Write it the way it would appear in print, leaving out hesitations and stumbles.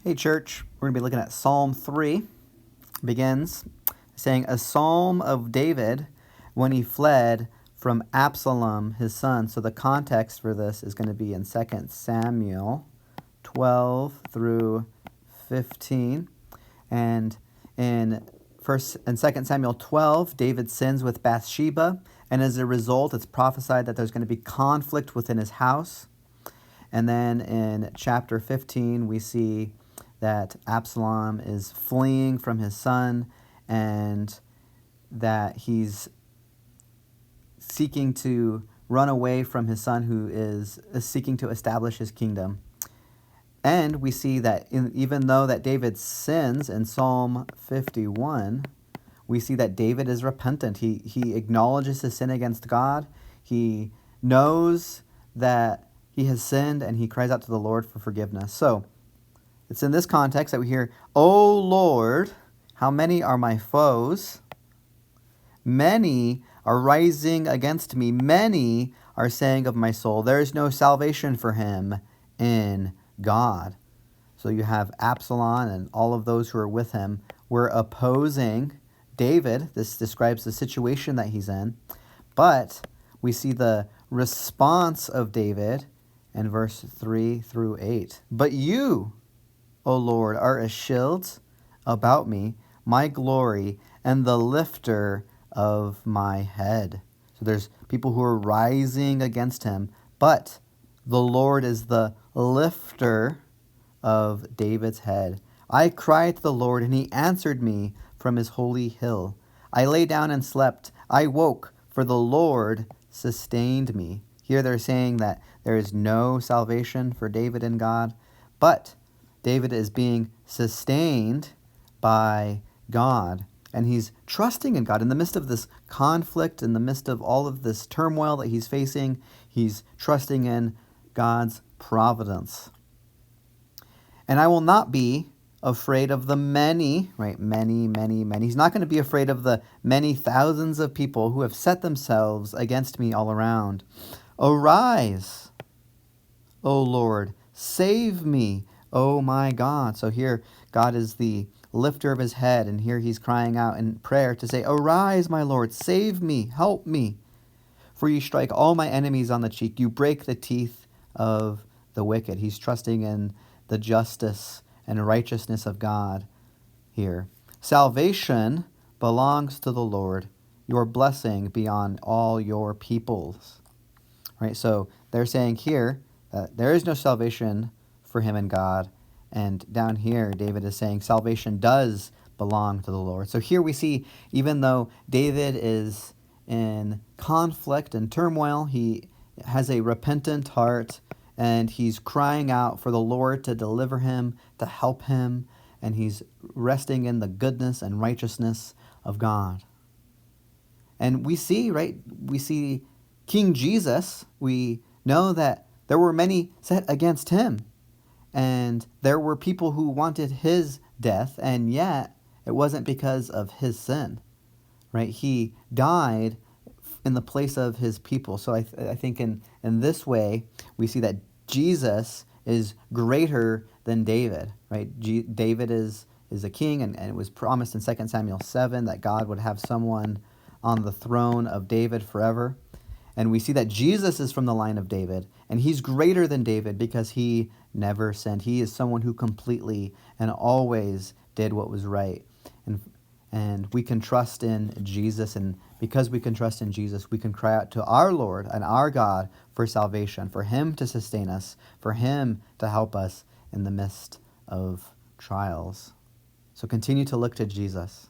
Hey church, we're going to be looking at Psalm 3. Begins saying, a psalm of David when he fled from Absalom, his son. So the context for this is going to be in 2 Samuel 12 through 15. And in 2 Samuel 12, David sins with Bathsheba, and as a result, it's prophesied that there's going to be conflict within his house. And then in chapter 15, we see that Absalom is fleeing from his son and that he's seeking to run away from his son who is seeking to establish his kingdom. And we see that even though that David sins in Psalm 51, we see that David is repentant. He acknowledges his sin against God. He knows that he has sinned and he cries out to the Lord for forgiveness. So it's in this context that we hear, "O Lord, how many are my foes? Many are rising against me. Many are saying of my soul, there is no salvation for him in God." So you have Absalom and all of those who are with him were opposing David. This describes the situation that he's in. But we see the response of David in verse 3 through 8. But you, O Lord, are a shield about me, my glory, and the lifter of my head. So there's people who are rising against him, but the Lord is the lifter of David's head. I cried to the Lord, and he answered me from his holy hill. I lay down and slept. I woke, for the Lord sustained me. Here they're saying that there is no salvation for David in God, but David is being sustained by God, and he's trusting in God. In the midst of this conflict, in the midst of all of this turmoil that he's facing, he's trusting in God's providence. And I will not be afraid of the many, right? Many. He's not going to be afraid of the many thousands of people who have set themselves against me all around. Arise, O Lord, save me, O my God. So here, God is the lifter of his head, and here he's crying out in prayer to say, arise, my Lord, save me, help me. For you strike all my enemies on the cheek. You break the teeth of the wicked. He's trusting in the justice and righteousness of God here. Salvation belongs to the Lord, your blessing beyond all your peoples. Right? So they're saying here that there is no salvation for him in God. And down here, David is saying salvation does belong to the Lord. So here we see, even though David is in conflict and turmoil, he has a repentant heart, and he's crying out for the Lord to deliver him, to help him, and he's resting in the goodness and righteousness of God. And we see, right, King Jesus. We know that there were many set against him, and there were people who wanted his death, and yet it wasn't because of his sin, right? He died in the place of his people. So I think in this way, we see that Jesus is greater than David, right? David is a king, and it was promised in 2 Samuel 7 that God would have someone on the throne of David forever. And we see that Jesus is from the line of David, and he's greater than David because he never sinned. He is someone who completely and always did what was right. And we can trust in Jesus, and because we can trust in Jesus, we can cry out to our Lord and our God for salvation, for him to sustain us, for him to help us in the midst of trials. So continue to look to Jesus.